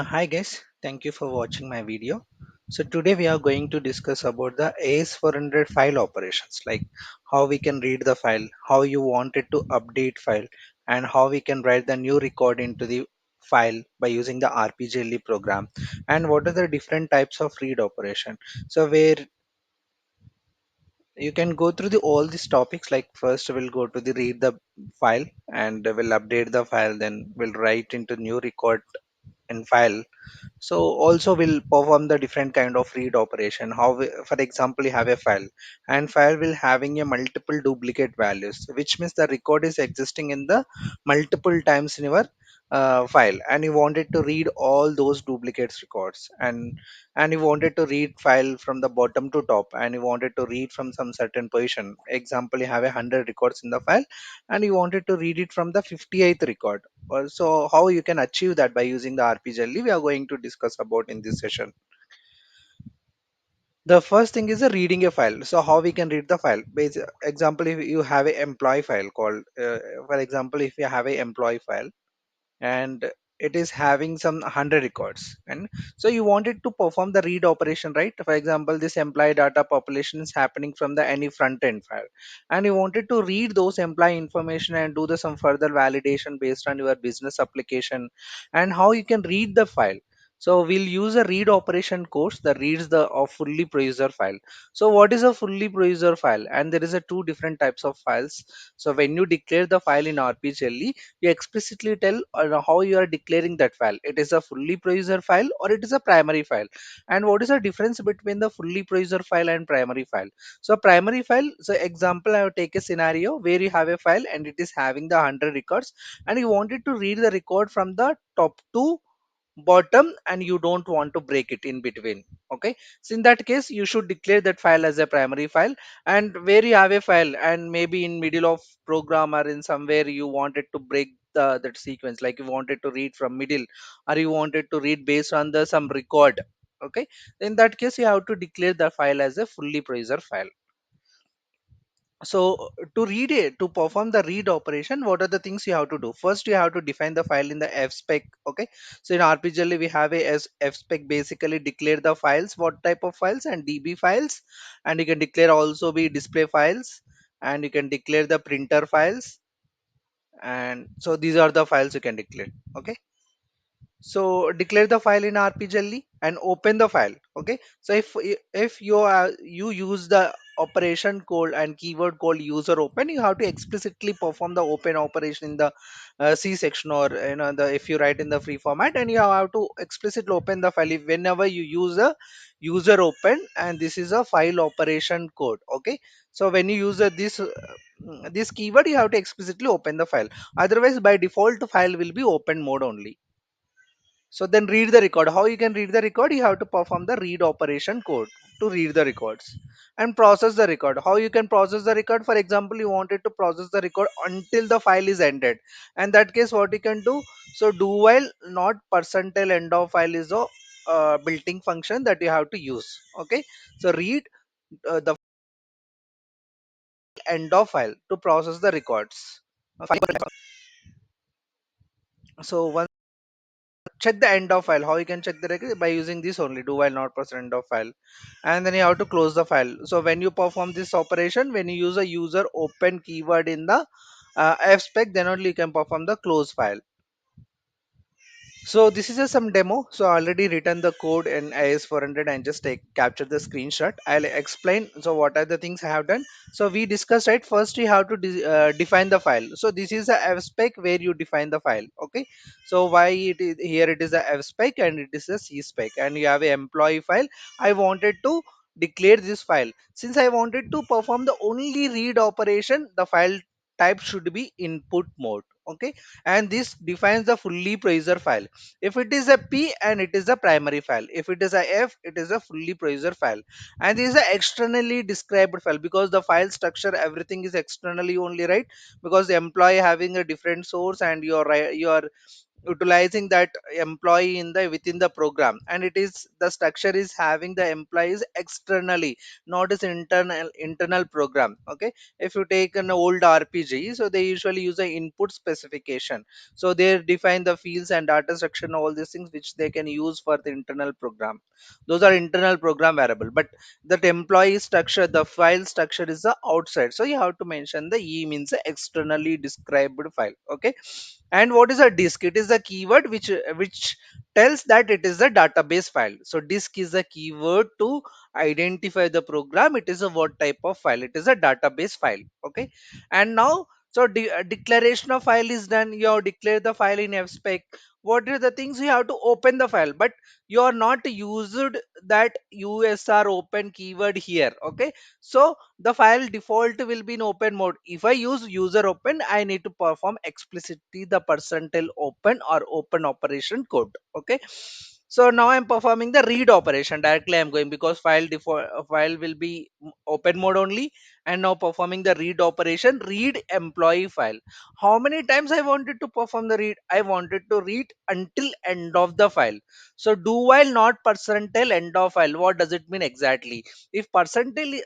Hi guys, thank you for watching my video. So today we are going to discuss about the AS400 file operations, like how we can read the file, how you want it to update file, and how we can write the new record into the file by using the RPGLE program, and what are the different types of read operation. So where you can go through all these topics, like first we'll go to the read the file and we'll update the file, then we'll write into new record in file. So also we'll perform the different kind of read operation, how for example you have a file and file will having a multiple duplicate values, which means the record is existing in the multiple times in your file, and you wanted to read all those duplicates records, and you wanted to read file from the bottom to top, and you wanted to read from some certain position. Example, you have 100 records in the file and you wanted to read it from the 58th record. So how you can achieve that by using the RPGLE, we are going to discuss about in this session. The first thing is a reading a file. So how we can read the file? Example, if you have a employee file called, for example, if you have a employee file and it is having some 100 records, and so you wanted to perform the read operation, right? For example, this employee data population is happening from the any front end file, and you wanted to read those employee information and do the some further validation based on your business application, and how you can read the file. So we'll use a read operation course that reads the fully procedure file. So what is a fully procedure file? And there is a two different types of files. So when you declare the file in RPGLE, you explicitly tell how you are declaring that file. It is a fully procedure file or it is a primary file. And what is the difference between the fully procedure file and primary file? So primary file, so example, I will take a scenario where you have a file and it is having the 100 records, and you wanted to read the record from the top to bottom, and you don't want to break it in between. Okay, so in that case you should declare that file as a primary file. And where you have a file and maybe in middle of program or in somewhere you wanted to break that sequence, like you wanted to read from middle or you wanted to read based on the some record. Okay, in that case you have to declare the file as a fully procedure file. So to read it, to perform the read operation, what are the things you have to do? First you have to define the file in the fspec. Okay, so in RPGLE we have a as fspec, basically declare the files, what type of files, and db files, and you can declare also be display files, and you can declare the printer files. And so these are the files you can declare. Okay, so declare the file in RPGLE and open the file. Okay, so if you use the operation code and keyword called user open, you have to explicitly perform the open operation in the C section, or the if you write in the free format, and you have to explicitly open the file whenever you use a user open, and this is a file operation code. Okay, so when you use this keyword, you have to explicitly open the file. Otherwise, by default, the file will be open mode only. So then read the record. How you can read the record? You have to perform the read operation code to read the records and process the record. How you can process the record? For example, you wanted to process the record until the file is ended. And that case, what you can do? So do while not percentile end of file is a built-in function that you have to use. Okay. So read the end of file to process the records. So once check the end of file, how you can check the record? By using this only, do while not percent end of file, and then you have to close the file. So when you perform this operation, when you use a user open keyword in the fspec, then only you can perform the close file. So this is just some demo. So I already written the code in AS400 and just capture the screenshot. I'll explain. So what are the things I have done? So we discussed, right? First you have to define the file. So this is a fspec where you define the file. Okay. So why it is here? It is a fspec and it is a cspec, and you have a employee file. I wanted to declare this file. Since I wanted to perform the only read operation, the file type should be input mode. Okay, and this defines the fully procedure file. If it is a p, and it is a primary file. If it is a f, it is a fully procedure file. And this is a externally described file, because the file structure everything is externally only, right? Because the employee having a different source, and your utilizing that employee in the within the program, and it is the structure is having the employees externally, not as internal program. Okay, if you take an old RPG, so they usually use a input specification, so they define the fields and data structure and all these things which they can use for the internal program. Those are internal program variable, but that employee structure, the file structure is the outside, so you have to mention the E means the externally described file. Okay, and what is a disk? It is a keyword which tells that it is a database file. So disk is a keyword to identify the program. It is a what type of file? It is a database file. Okay, and now so declaration of file is done. You have declared the file in fspec. What are the things? You have to open the file, but you are not used that usr open keyword here. Okay, so the file default will be in open mode. If I use user open, I need to perform explicitly the percentile open or open operation code. Okay, so now I'm performing the read operation directly. I'm going because file default file will be open mode only, and now performing the read operation, read employee file. How many times I wanted to perform the read? I wanted to read until end of the file. So do while not percentile end of file. What does it mean exactly? If percentile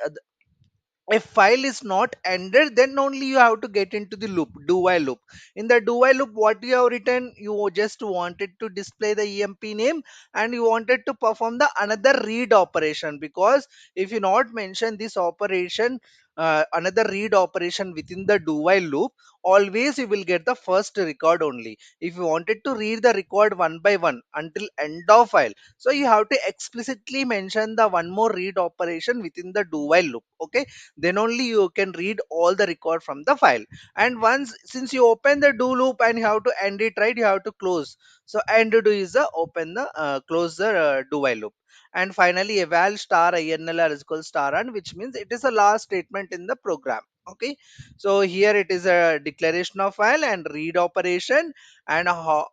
if file is not ended, then only you have to get into the loop, do while loop. In the do while loop, what you have written, you just wanted to display the emp name, and you wanted to perform the another read operation, because if you not mention this operation, another read operation within the do while loop, always you will get the first record only. If you wanted to read the record one by one until end of file, so you have to explicitly mention the one more read operation within the do while loop. Okay, then only you can read all the record from the file. And once since you open the do loop and you have to end it, right, you have to close. So end do is the open the close the do while loop. And finally eval star inlr is equal star run, which means it is the last statement in the program. Okay, so here it is a declaration of file and read operation. And how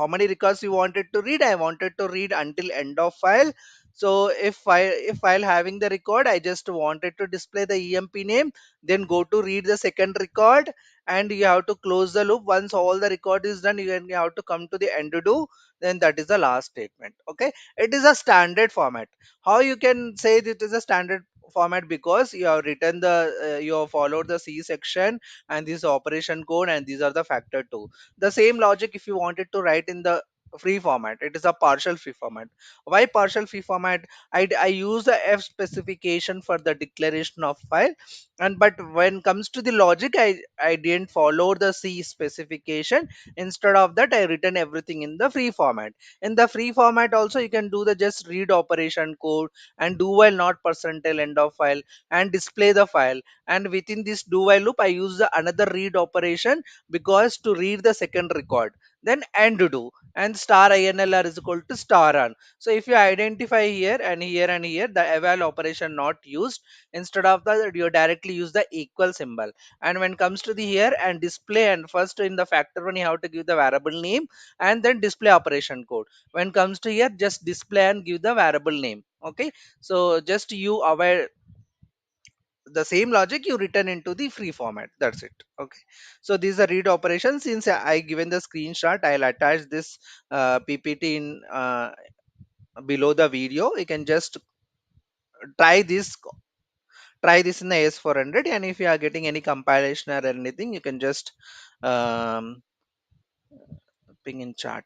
many records you wanted to read? I wanted to read until end of file. So if file having the record, I just wanted to display the emp name, then go to read the second record, and you have to close the loop. Once all the record is done, you have to come to the end to do, then that is the last statement. Okay, it is a standard format. How you can say that it is a standard format? Because you have written the you have followed the c section and this operation code, and these are the factor 2. The same logic if you wanted to write in the free format, it is a partial free format. Why partial free format? I use the f specification for the declaration of file, and but when comes to the logic, I didn't follow the c specification. Instead of that, I written everything in the free format. In the free format also, you can do the just read operation code, and do while not percentile end of file, and display the file. And within this do while loop, I use the another read operation, because to read the second record, then end do, and star inlr is equal to star run. So if you identify here and here and here, the eval operation not used. Instead of that, you directly use the equal symbol. And when comes to the here and display, and first in the factor one, you have to give the variable name, and then display operation code. When comes to here, just display and give the variable name. Okay, so just you aware the same logic you return into the free format. That's it. Okay, so these are read operations. Since I given the screenshot, I'll attach this ppt in below the video. You can just try this try this in the AS400, and if you are getting any compilation or anything, you can just um, ping in chat.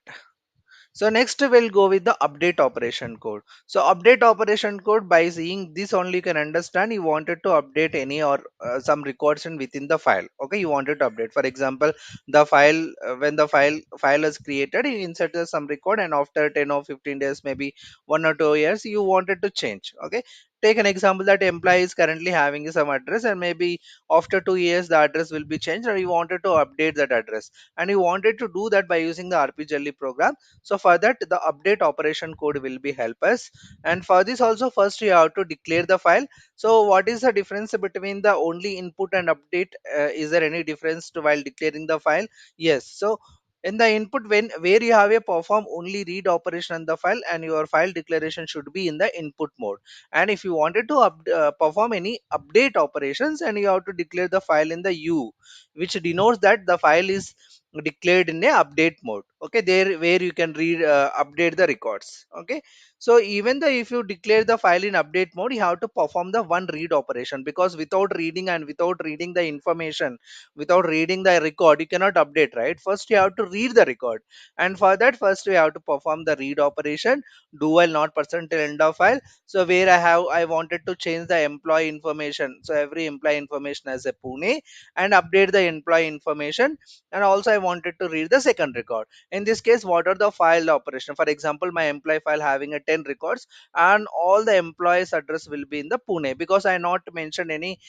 So next we'll go with the update operation code. So update operation code, by seeing this only you can understand you wanted to update any or some records in within the file. Okay, you wanted to update. For example, the file when the file is created, you insert some record, and after 10 or 15 days, maybe 1 or 2 years, you wanted to change. Okay, take an example that employee is currently having some address, and maybe after 2 years the address will be changed, or you wanted to update that address, and you wanted to do that by using the RPGLE program. So for that, the update operation code will be help us. And for this also, first you have to declare the file. So what is the difference between the only input and update? Is there any difference to while declaring the file? Yes. So in the input, when where you have a perform only read operation on the file, and your file declaration should be in the input mode. And if you wanted to perform any update operations, and you have to declare the file in the u, which denotes that the file is declared in a update mode. Okay, there where you can read update the records. Okay, so even though if you declare the file in update mode, you have to perform the one read operation, because without reading and without reading the information, without reading the record, you cannot update, right? First you have to read the record, and for that first we have to perform the read operation, do while not percent till end of file. So where I wanted to change the employee information, so every employee information as a Pune, and update the employee information, and also I wanted to read the second record. In this case, what are the file operation? For example, my employee file having a 10 records, and all the employees address will be in the Pune, because I not mentioned any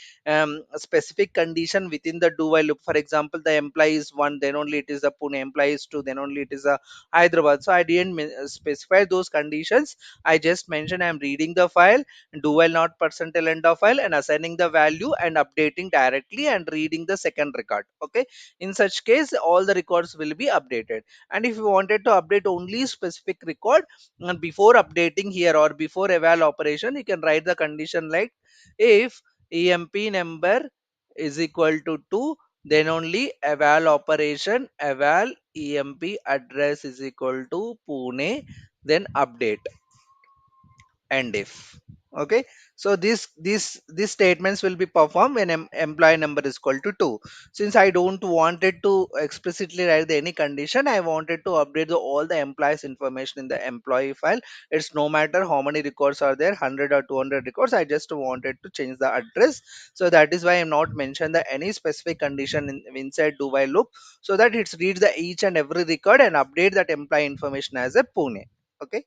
specific condition within the do while loop. For example, the employee is one, then only it is a Pune, employee is two, then only it is a Hyderabad. So I didn't specify those conditions. I just mentioned I'm reading the file, do while not percent till end of file, and assigning the value and updating directly and reading the second record. Okay, in such case all the records will be updated. And if you wanted to update only specific record, and before updating here or before eval operation, you can write the condition like, if emp number is equal to 2, then only eval operation eval emp address is equal to Pune, then update, and if. Okay, so these statements will be performed when employee number is equal to 2. Since I don't wanted to explicitly write the any condition, I wanted to update all the employees information in the employee file. It's no matter how many records are there, 100 or 200 records, I just wanted to change the address. So that is why I'm not mentioned the any specific condition inside do while loop, so that it reads the each and every record and update that employee information as a Pune. Okay,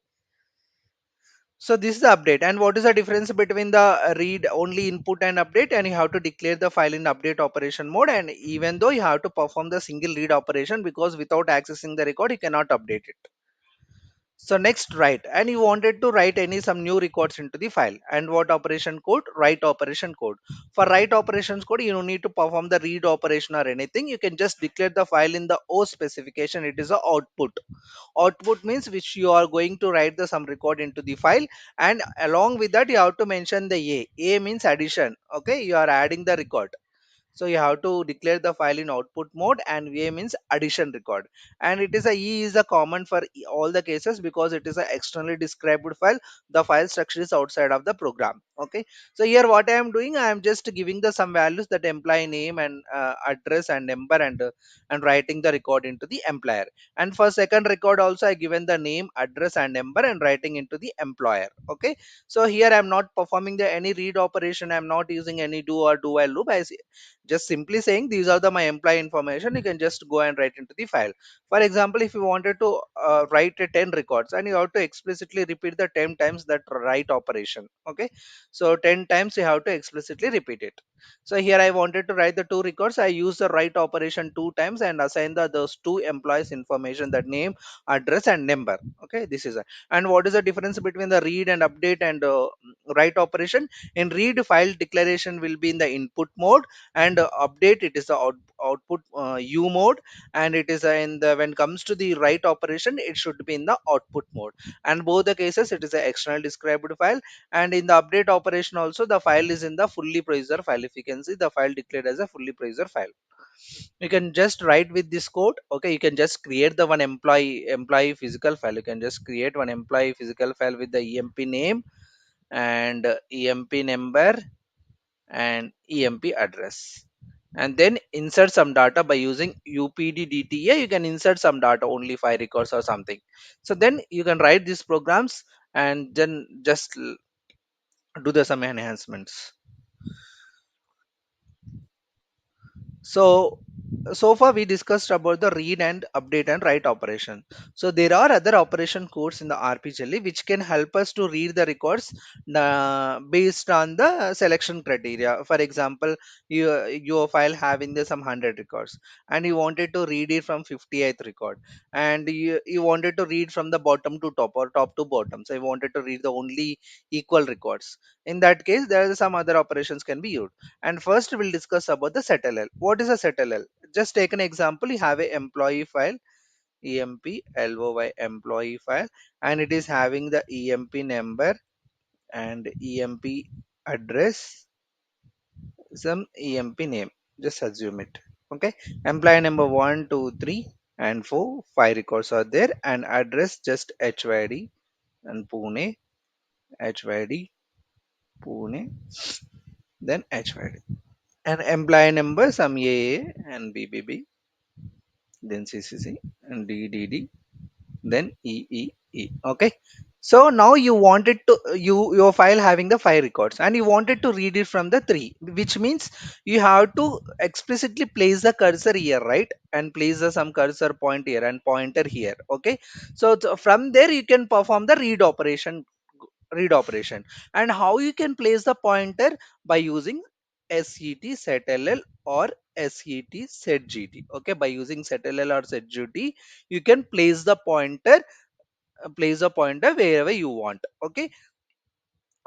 so this is the update. And what is the difference between the read only input and update? And you have to declare the file in update operation mode, and even though you have to perform the single read operation, because without accessing the record you cannot update it. So next, write, and you wanted to write any some new records into the file, and what operation code? Write operation code. For write operations code, you don't need to perform the read operation or anything. You can just declare the file in the O specification. It is a output. Output means which you are going to write the some record into the file, and along with that you have to mention the A means addition. Okay, you are adding the record. So you have to declare the file in output mode, and VA means addition record. And it is a E is a common for all the cases, because it is a externally described file. The file structure is outside of the program. Okay, so here what I am doing, I am just giving the some values, that employee name and address and number, and writing the record into the employer. And for second record also I given the name, address and number, and writing into the employer. Okay, so here I'm not performing the any read operation, I'm not using any do or do while loop. I just simply saying these are the my employee information, you can just go and write into the file. For example, if you wanted to write a 10 records, and you have to explicitly repeat the 10 times that write operation. Okay, so 10 times you have to explicitly repeat it. So here I wanted to write the two records, I use the write operation two times and assign those two employees information, that name, address and number. Okay, this is and what is the difference between the read and update and write operation? In read, file declaration will be in the input mode, and update, it is the output U mode. And it is in the, when comes to the write operation, it should be in the output mode. And both the cases it is a external described file. And in the update operation also, the file is in the fully procedure file. If you can see, the file declared as a fully procedure file. You can just write with this code. Okay, you can just create the one employee physical file. You can just create one employee physical file with the emp name and emp number and emp address, and then insert some data by using upddta. You can insert some data, only 5 records or something. So then you can write these programs, and then just do the some enhancements. So so far we discussed about the read and update and write operation. So there are other operation codes in the RPGLE which can help us to read the records based on the selection criteria. For example, your file having the some 100 records, and you wanted to read it from 58th record, and you wanted to read from the bottom to top or top to bottom. So you wanted to read the only equal records. In that case, there are some other operations can be used. And first we'll discuss about the SETLL. What is a SETLL? Just take an example. You have a employee file, EMP employee file, and it is having the EMP number and EMP address, some EMP name. Just assume it. Okay, employee number 1, 2, 3, and 4, 5 records are there, and address just HYD and Pune, HYD, Pune, then HYD. And employee number some AA and BBB, then CCC and DDD, then EEE. Okay, so now you wanted to your file having the 5 records and you wanted to read it from the 3, which means you have to explicitly place the cursor here, right, and place some cursor point here and pointer here. Okay, so from there you can perform the read operation. And how you can place the pointer? By using SETLL or SETGT. Okay, by using SETLL or SETGT you can place the pointer wherever you want. Okay,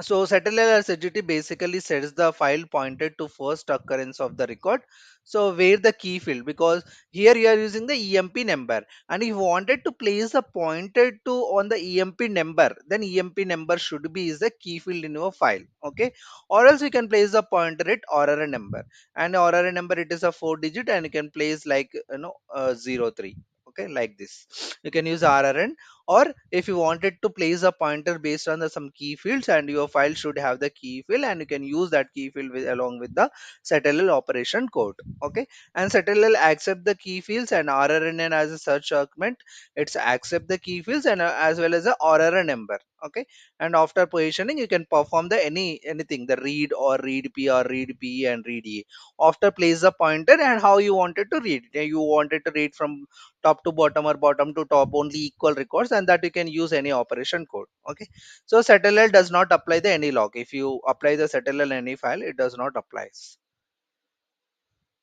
so SETLL or SETGT basically sets the file pointed to first occurrence of the record. So where the key field, because here you are using the EMP number, and if you wanted to place the pointer to on the EMP number, then EMP number should be is the key field in your file. Okay, or else you can place the pointer at RR number, and RR number it is a 4 digit, and you can place like 03. Okay, like this you can use RRN. Or if you wanted to place a pointer based on some key fields, and your file should have the key field, and you can use that key field along with the SETLL operation code. Okay, and SETLL accept the key fields, and RRN as a search argument it's accept the key fields, and as well as the RR number. Okay, and after positioning you can perform the anything, the read or read P or read P and read E. After place the pointer and how you wanted to read it. You wanted to read from top to bottom or bottom to top only equal records, and that you can use any operation code. Okay, so SETLL does not apply the any log. If you apply the SETLL any file, it does not apply.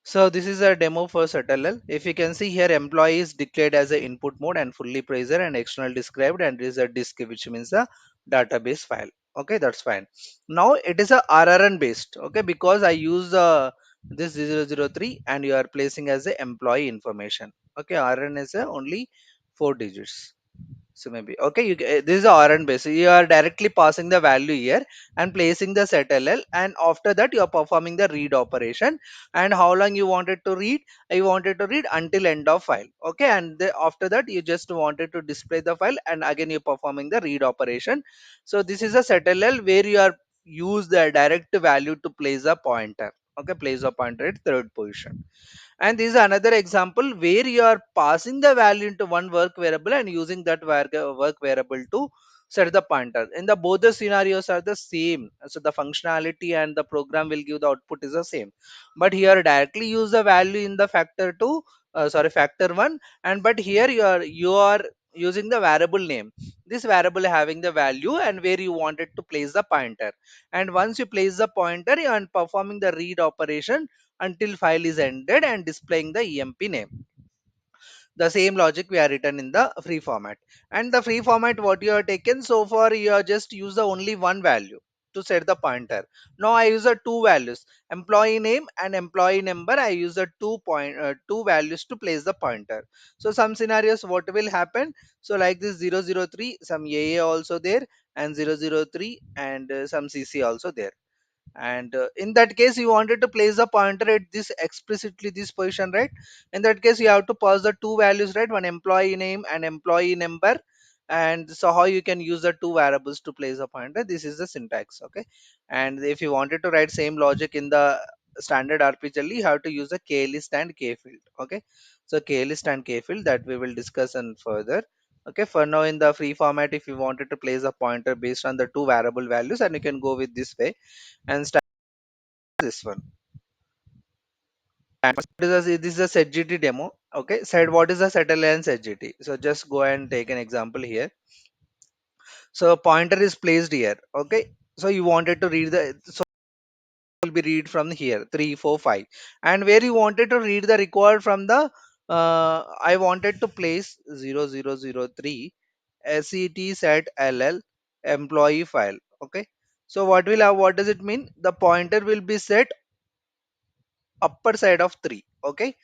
So this is a demo for SETLL. If you can see here, employee is declared as a input mode and fully praiser and external described, and is a disk, which means a database file. Okay, that's fine. Now it is a RRN based. Okay, because I use this 003 and you are placing as a employee information. Okay, RN is a only 4 digits. So maybe okay, this is a RN base. So you are directly passing the value here and placing the SETLL, and after that you are performing the read operation. And how long you wanted to read? I wanted to read until end of file. Okay, and after that you just wanted to display the file, and again you're performing the read operation. So this is a SETLL where you are use the direct value to place a pointer. Okay, place a pointer at third position. And this is another example where you are passing the value into one work variable and using that work variable to set the pointer. In the both the scenarios are the same, so the functionality and the program will give the output is the same. But here directly use the value in the factor 2, sorry, factor 1. And but here you are using the variable name, this variable having the value and where you wanted to place the pointer. And once you place the pointer, you are performing the read operation until file is ended and displaying the EMP name. The same logic we are written in the free format. And the free format what you have taken so far, you have just use the only one value to set the pointer. Now I use the two values, employee name and employee number. I use the two values to place the pointer. So some scenarios what will happen, so like this 003 some AA also there, and 003 and some CC also there. And in that case you wanted to place the pointer at this explicitly this position, right? In that case you have to pass the two values, right, one employee name and employee number. And so how you can use the two variables to place a pointer, this is the syntax. Okay, and if you wanted to write same logic in the standard RPGLE, you have to use the KList and K field. Okay, so KList and K field that we will discuss and further. Okay, for now in the free format, if you wanted to place a pointer based on the two variable values, and you can go with this way and start this one. And this is a SETGT demo. Okay, said what is a SETLL and SETGT? So just go and take an example here. So pointer is placed here. Okay, so you wanted to read the, so will be read from here 3 4 5, and where you wanted to read the record from the I wanted to place 0003 set ll employee file. Okay, so what does it mean? The pointer will be set upper side of 3. Okay,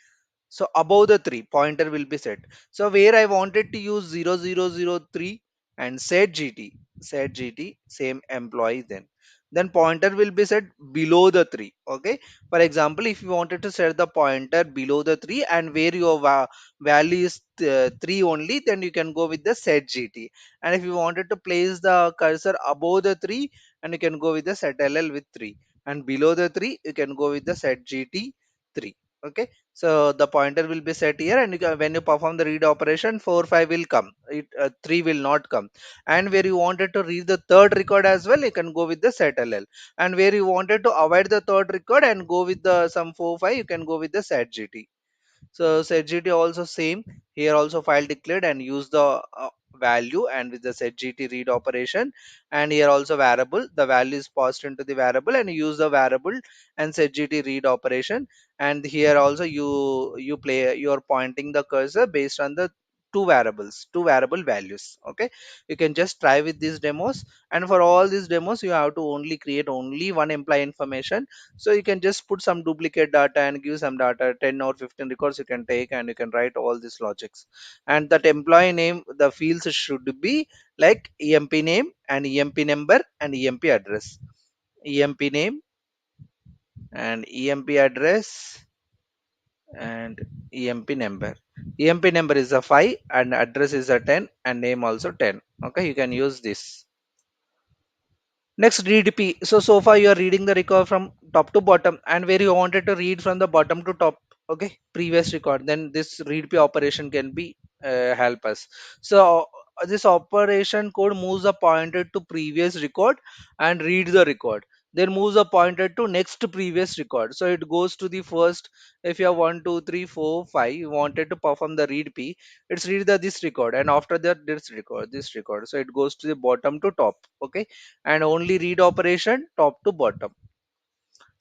so above the 3 pointer will be set. So where I wanted to use 0003 and set gt same employee then. then pointer will be set below the 3. Okay, for example, if you wanted to set the pointer below the 3 and where your value is 3 only, then you can go with the SETGT. And if you wanted to place the cursor above the 3, and you can go with the SETLL with 3, and below the 3 you can go with the SETGT 3. Okay, so the pointer will be set here, and when you perform the read operation, 4 5 will come, 3 will not come. And where you wanted to read the third record as well, you can go with the SETLL. And where you wanted to avoid the third record and go with the some 4 5, you can go with the SETGT. So SETGT also same here, also file declared and use the value and with the SETGT read operation. And here also variable, the value is passed into the variable and use the variable and SETGT read operation. And here also you're pointing the cursor based on the two variable values. Okay, you can just try with these demos, and for all these demos you have to only create only one employee information. So you can just put some duplicate data and give some data, 10 or 15 records you can take, and you can write all these logics. And that employee name, the fields should be like emp name and emp number and emp address. Emp name and emp address and emp number. Emp number is a 5 and address is a 10 and name also 10. Okay, you can use this. Next, readp. So far you are reading the record from top to bottom, and where you wanted to read from the bottom to top. Okay, previous record. Then this readp operation can be help us. So this operation code moves the pointer to previous record and read the record. Then moves the pointer to next previous record. So it goes to the first. If you have 1 2 3 4 5, you wanted to perform the readp. It's read the this record, and after that this record. So it goes to the bottom to top. Okay, and only read operation top to bottom.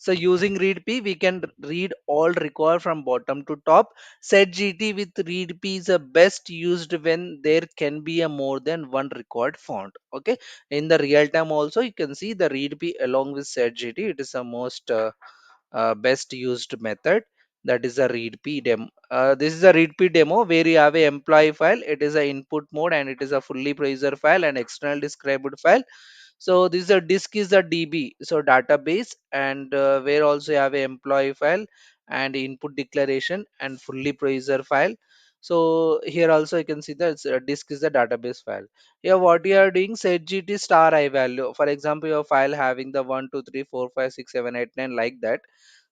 So using readp, we can read all record from bottom to top. SetGT with readp is a best used when there can be a more than one record found. Okay, in the real time also you can see the readp along with SetGT. It is the most best used method. That is a readp demo. This is a readp demo where you have a employee file. It is a input mode and it is a fully procedure file and external described file. So this is a disk is a db, so database, and where also you have a employee file and input declaration and fully procedure file. So here also you can see that disk is the database file. Here what you are doing, set gt star I value. For example, your file having the 1 2 3 4 5 6 7 8 9 like that.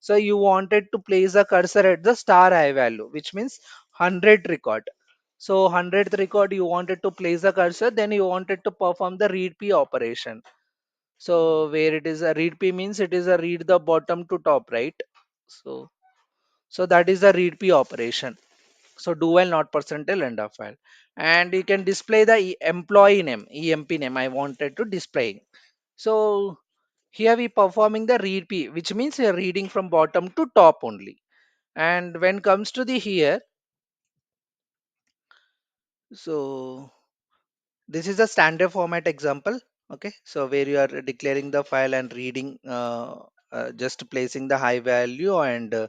So you wanted to place a cursor at the star I value, which means 100 record. So 100th record you wanted to place a cursor, then you wanted to perform the readp operation. So where it is a readp means it is a read the bottom to top, right? So that is the readp operation. So do while not percentile end of file, and you can display the employee name, emp name I wanted to display. So here we performing the readp, which means we are reading from bottom to top only. And when comes to the here, so this is a standard format example. Okay, so where you are declaring the file and reading, just placing the high value and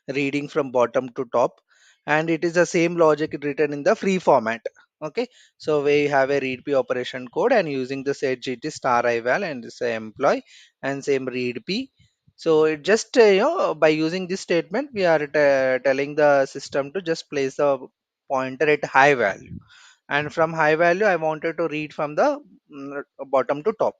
reading from bottom to top. And it is the same logic written in the free format. Okay, so we have a readp operation code and using the set gt star ival and this employee and same readp. So it just by using this statement we are telling the system to just place the pointer at high value, and from high value I wanted to read from the bottom to top.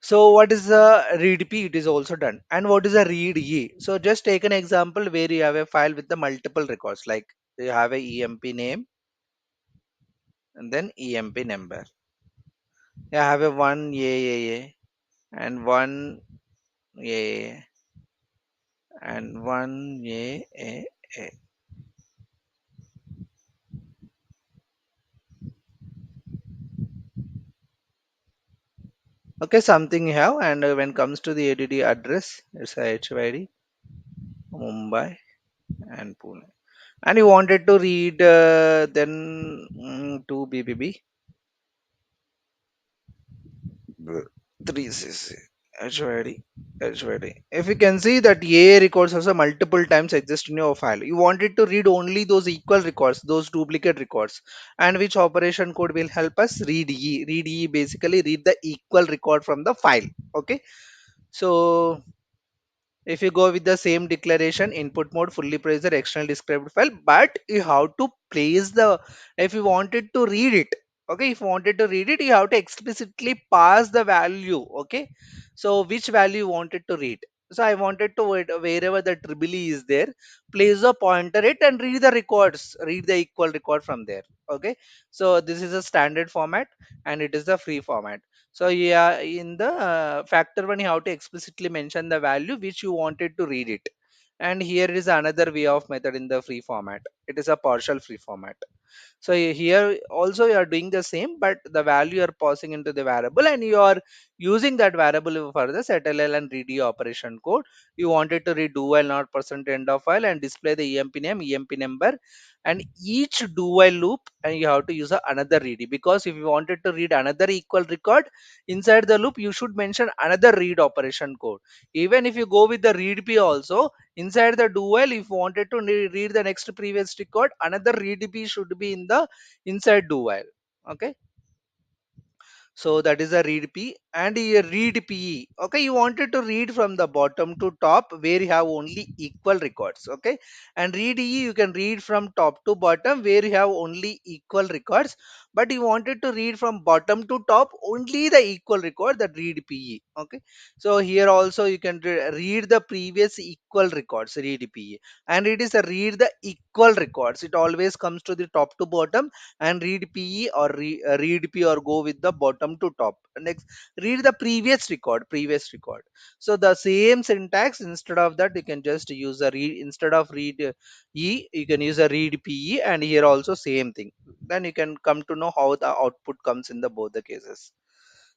So what is the readp? It is also done. And what is a reade? So just take an example where you have a file with the multiple records, like you have a emp name and then emp number. You have a one AAA and one AAA and one AAA. Okay, something you have, and when comes to the ADD address, it's a HYD Mumbai and Pune. And you wanted to read then to BBB 3CC. HYD, HYD. If you can see that A records also multiple times exist in your file, you wanted to read only those equal records, those duplicate records, and which operation code will help us read E. Read E basically read the equal record from the file. Okay, so if you go with the same declaration, input mode fully praise the external described file, but you have to place the, if you wanted to read it, okay, if you wanted to read it, you have to explicitly pass the value. Okay, so which value you wanted to read. So I wanted to wherever the triple E is there, place a pointer it and read the records, read the equal record from there. Okay, so this is a standard format and it is the free format. So yeah, in the factor one, you have to explicitly mention the value which you wanted to read it. And here is another way of method in the free format. It is a partial free format. So here also you are doing the same, but the value you are passing into the variable and you are using that variable for the SETLL and READE operation code. You wanted to read do while not percent end of file and display the EMP name, EMP number, and each do while loop, and you have to use another read, because if you wanted to read another equal record inside the loop, you should mention another read operation code. Even if you go with the READPE also, inside the do while, if you wanted to read the next previous record, another READPE should be in the inside do while. Okay, so that is a read P and a read PE. Okay, you wanted to read from the bottom to top where you have only equal records. Okay, and read E, you can read from top to bottom where you have only equal records, but you wanted to read from bottom to top only the equal record, that read PE. Okay, so here also you can read the previous equal records, read PE, and it is a read the equal records. It always comes to the top to bottom, and read PE or read P or go with the bottom to top. Next, read the previous record. So the same syntax, instead of that, you can just use a read, instead of read E, you can use a read PE, and here also same thing. Then you can come to know how the output comes in the both the cases.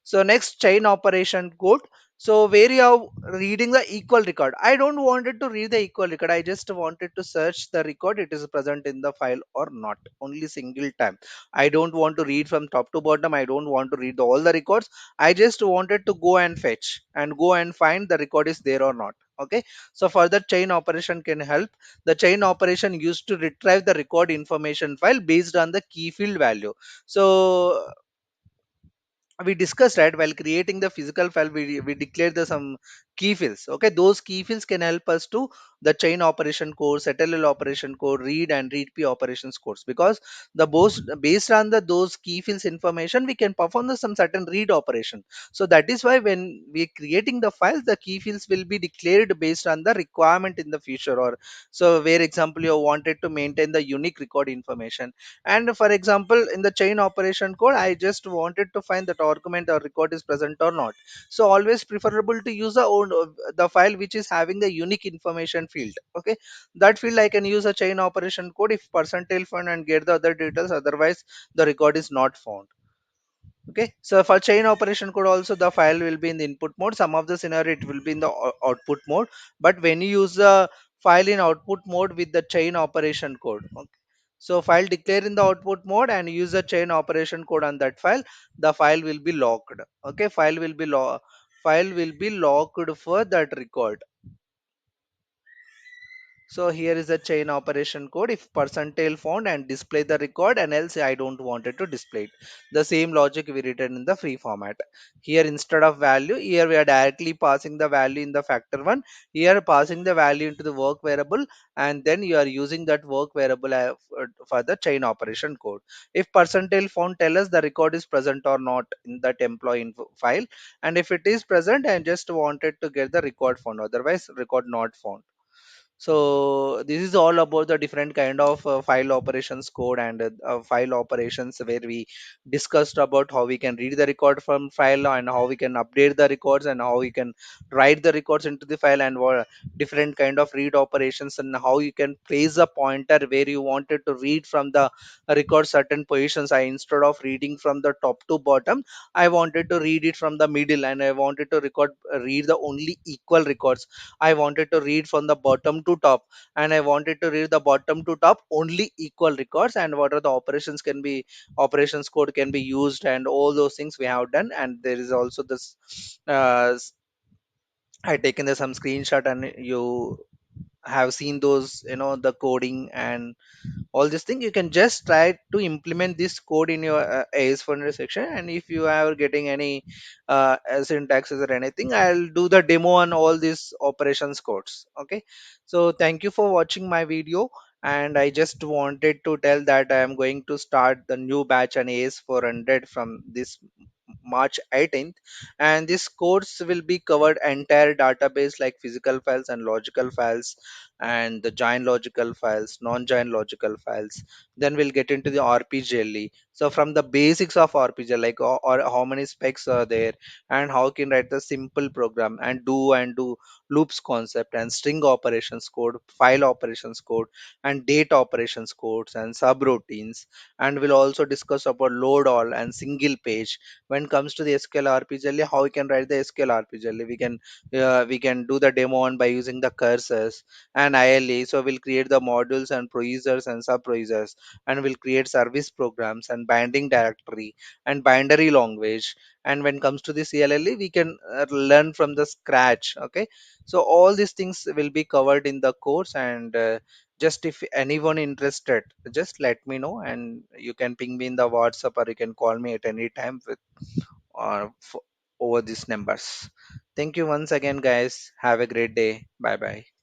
So next, chain operation code. So where you are reading the equal record, I don't wanted to read the equal record, I just wanted to search the record it is present in the file or not, only single time. I don't want to read from top to bottom, I don't want to read all the records, I just wanted to go and fetch and go and find the record is there or not. Okay, so further chain operation can help. The chain operation used to retrieve the record information file based on the key field value. So we discussed, right, while creating the physical file, we declared the some key fields. Okay, those key fields can help us to the chain operation code, SETLL operation code, read and readp operations codes, because the based on the those key fields information, we can perform the some certain read operation. So that is why when we creating the files, the key fields will be declared based on the requirement in the future. Or so where example you wanted to maintain the unique record information, and for example in the chain operation code, I just wanted to find that argument or record is present or not. So always preferable to use the file which is having the unique information field. Okay, that field I can use a chain operation code if percentile found and get the other details, otherwise the record is not found. Okay, so for chain operation code also, the file will be in the input mode, some of the scenario it will be in the output mode. But when you use the file in output mode with the chain operation code, okay, so file declare in the output mode and use the chain operation code on that file, the file will be locked. Okay, file will be locked for that record. So here is the chain operation code. If percentile found and display the record, and else I don't want it to display it. The same logic we written in the free format. Here instead of value, here we are directly passing the value in the factor one. Here passing the value into the work variable, and then you are using that work variable for the chain operation code. If percentile found tell us the record is present or not in that employee info file, and if it is present, I just wanted to get the record found. Otherwise, record not found. So this is all about the different kind of file operations code and file operations, where we discussed about how we can read the record from file and how we can update the records and how we can write the records into the file, and what different kind of read operations, and how you can place a pointer where you wanted to read from the record certain positions. I, instead of reading from the top to bottom, I wanted to read it from the middle, and I wanted to read the only equal records. I wanted to read from the bottom to top, and I wanted to read the bottom to top only equal records, and what are the operations can be, operations code can be used, and all those things we have done. And there is also this I taken the some screenshot, and you have seen those, the coding and all this thing. You can just try to implement this code in your AS400 section, and if you are getting any syntaxes or anything, I'll do the demo on all these operations codes. Okay, so thank you for watching my video, and I just wanted to tell that I am going to start the new batch on AS400 from this March 18th, and this course will be covered entire database like physical files and logical files, and the join logical files, non-join logical files. Then we'll get into the RPGLE. So from the basics of RPGLE, like or how many specs are there, and how can write the simple program, and do loops concept, and string operations code, file operations code, and date operations codes, and subroutines. And we'll also discuss about load all and single page. When it comes to the SQL RPGLE, how we can write the SQL RPGLE, we can do the demo on by using the cursors and ILE. So we'll create the modules and procedures and sub procedures, and we'll create service programs and binding directory and binary language. And when it comes to the CLLE, we can learn from the scratch. Okay, so all these things will be covered in the course, and just if anyone interested, just let me know, and you can ping me in the WhatsApp, or you can call me at any time with over these numbers. Thank you once again, guys. Have a great day. Bye bye.